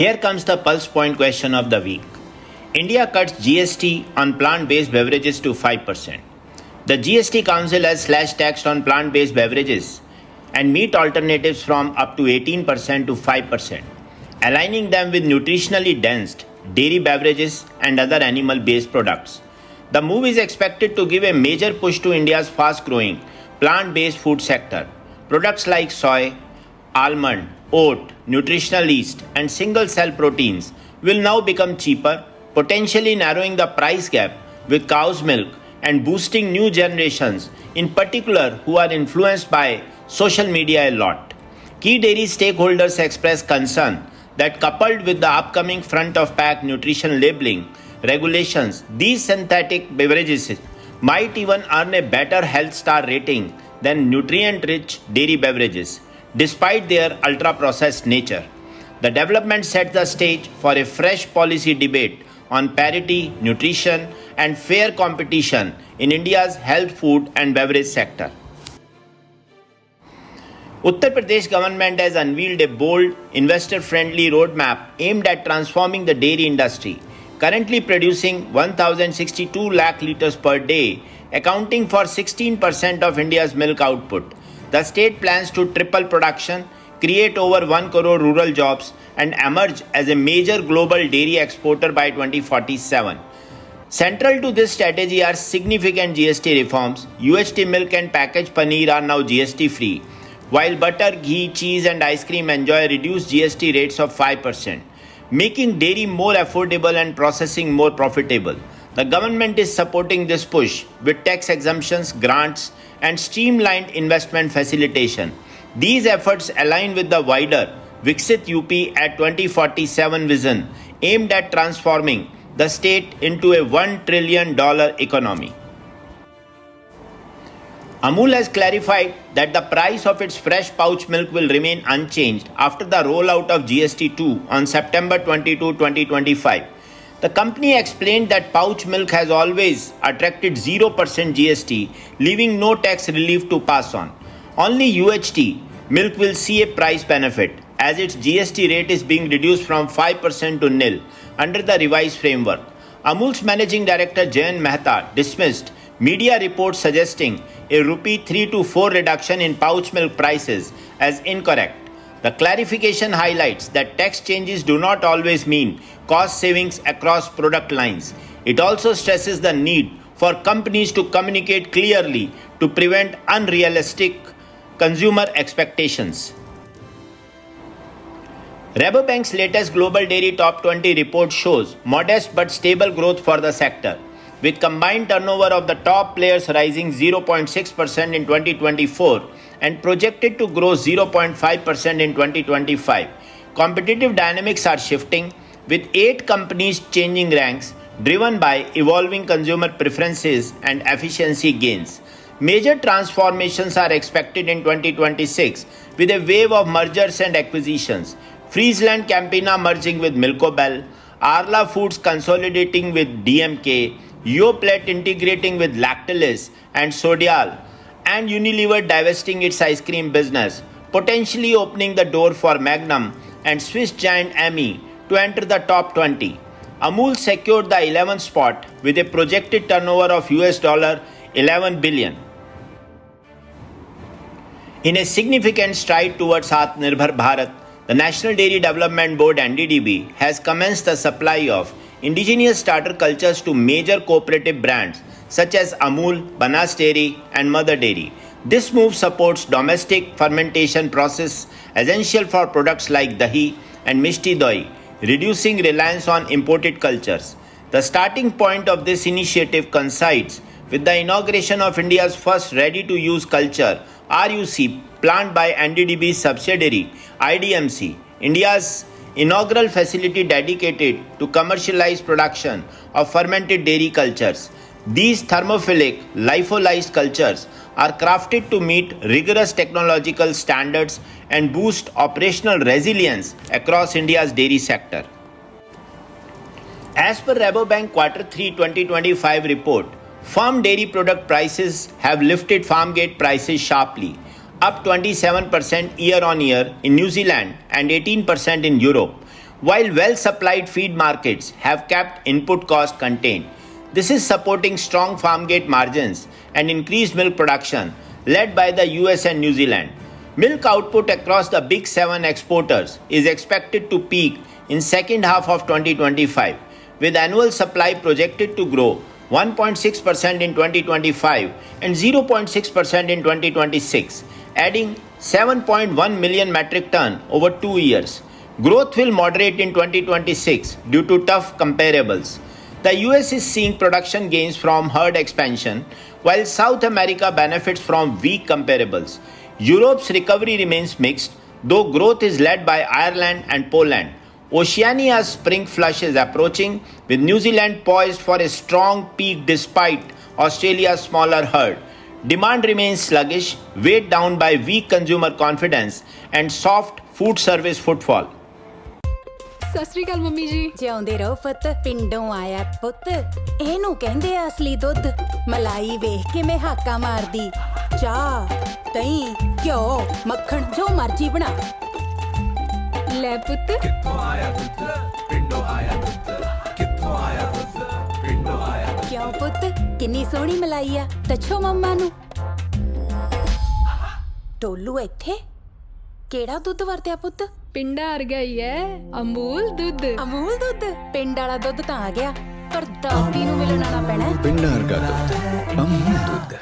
Here comes the pulse point question of the week. India cuts GST on plant-based beverages to 5%. The GST Council has slashed tax on plant-based beverages and meat alternatives from up to 18% to 5%, aligning them with nutritionally dense dairy beverages and other animal-based products. The move is expected to give a major push to India's fast-growing plant-based food sector. Products like soy, almond, oat, nutritional yeast, and single-cell proteins will now become cheaper, potentially narrowing the price gap with cow's milk and boosting new generations, in particular who are influenced by social media a lot. Key dairy stakeholders express concern that coupled with the upcoming front-of-pack nutrition labeling regulations, these synthetic beverages might even earn a better health star rating than nutrient-rich dairy beverages, despite their ultra-processed nature. The development sets the stage for a fresh policy debate on parity, nutrition, and fair competition in India's health, food, and beverage sector. Uttar Pradesh government has unveiled a bold, investor-friendly roadmap aimed at transforming the dairy industry, currently producing 1,062 lakh litres per day, accounting for 16% of India's milk output. The state plans to triple production, create over 1 crore rural jobs, and emerge as a major global dairy exporter by 2047. Central to this strategy are significant GST reforms. UHT milk and packaged paneer are now GST-free, while butter, ghee, cheese, and ice cream enjoy reduced GST rates of 5%, making dairy more affordable and processing more profitable. The government is supporting this push with tax exemptions, grants, and streamlined investment facilitation. These efforts align with the wider Viksit UP at 2047 vision aimed at transforming the state into a $1 trillion economy. Amul has clarified that the price of its fresh pouch milk will remain unchanged after the rollout of GST 2 on September 22, 2025. The company explained that pouch milk has always attracted 0% GST, leaving no tax relief to pass on. Only UHT milk will see a price benefit, as its GST rate is being reduced from 5% to nil under the revised framework. Amul's managing director Jayan Mehta dismissed media reports suggesting a rupee 3 to 4 reduction in pouch milk prices as incorrect. The clarification highlights that tax changes do not always mean cost savings across product lines. It also stresses the need for companies to communicate clearly to prevent unrealistic consumer expectations. Rabobank's latest Global Dairy Top 20 report shows modest but stable growth for the sector, with combined turnover of the top players rising 0.6% in 2024 and projected to grow 0.5% in 2025. Competitive dynamics are shifting, with 8 companies changing ranks, driven by evolving consumer preferences and efficiency gains. Major transformations are expected in 2026, with a wave of mergers and acquisitions. Friesland Campina merging with Milkobel, Arla Foods consolidating with DMK, Yoplait integrating with Lactalis and Sodial, and Unilever divesting its ice cream business, potentially opening the door for Magnum and Swiss giant Emmy to enter the top 20. Amul secured the 11th spot with a projected turnover of $11 billion. In a significant stride towards Atmanirbhar Bharat, the National Dairy Development Board (NDDB) has commenced the supply of indigenous starter cultures to major cooperative brands such as Amul, Banas Dairy, and Mother Dairy. This move supports domestic fermentation process essential for products like dahi and mishti doi, reducing reliance on imported cultures. The starting point of this initiative coincides with the inauguration of India's first ready-to-use culture RUC plant by NDDB's subsidiary IDMC, India's inaugural facility dedicated to commercialized production of fermented dairy cultures. These thermophilic, lyophilized cultures are crafted to meet rigorous technological standards and boost operational resilience across India's dairy sector. As per Rabobank Q3 2025 report, farm dairy product prices have lifted farm gate prices sharply, up 27% year-on-year in New Zealand and 18% in Europe, while well-supplied feed markets have kept input costs contained. This is supporting strong farm gate margins and increased milk production led by the US and New Zealand. Milk output across the big 7 exporters is expected to peak in second half of 2025, with annual supply projected to grow 1.6% in 2025 and 0.6% in 2026, adding 7.1 million metric ton over 2 years. Growth will moderate in 2026 due to tough comparables. The US is seeing production gains from herd expansion, while South America benefits from weak comparables. Europe's recovery remains mixed, though growth is led by Ireland and Poland. Oceania's spring flush is approaching, with New Zealand poised for a strong peak despite Australia's smaller herd. Demand remains sluggish, weighed down by weak consumer confidence and soft food service footfall. ਸਤਿ ਸ਼੍ਰੀ ਅਕਾਲ mummy ਜੀ। ਜਿਉਂਦੇ ਰਹੋ ਪੁੱਤ, ਪਿੰਡੋਂ ਆਇਆ ਪੁੱਤ, ਇਹਨੂੰ ਕਹਿੰਦੇ ਆ ਅਸਲੀ ਦੁੱਧ। ਮਲਾਈ ਵੇਖ ਕੇ ਮੈਂ ਹਾਕਾ ਮਾਰਦੀ, ਚਾਹ, ਦਹੀਂ, ਘਿਓ, ਮੱਖਣ ਜੋ ਮਰਜ਼ੀ ਬਣਾ। ਲੈ ਪੁੱਤ, ਕਿੱਥੋਂ ਆਇਆ ਦੁੱਧ, ਪਿੰਡੋਂ ਆਇਆ ਦੁੱਧ, ਕਿੱਥੋਂ ਆਇਆ ਦੁੱਧ, ਪਿੰਡੋਂ ਆਇਆ ਦੁੱਧ। ਕਿਉਂ ਪੁੱਤ, ਕਿੰਨੀ ਸੋਹਣੀ ਮਲਾਈ ਆ, ਦੱਸੋ ਮੰਮਾ ਨੂੰ। ਟੋਲੂ ਇੱਥੇ ਕਿਹੜਾ ਦੁੱਧ ਵਰਤਿਆ ਪੁੱਤ? ਪਿੰਡਾਂ ਵਰਗਾ ਹੀ ਹੈ, ਅਮੂਲ ਦੁੱਧ। ਅਮੂਲ ਦੁੱਧ? ਪਿੰਡ ਵਾਲਾ ਦੁੱਧ ਤਾਂ ਆ ਗਿਆ, ਪਰ ਦਾਦੀ ਨੂੰ ਮਿਲਣ ਆਉਣਾ ਪੈਣਾ। ਪਿੰਡਾਂ ਵਰਗਾ ਦੁੱਧ, ਅਮੂਲ ਦੁੱਧ।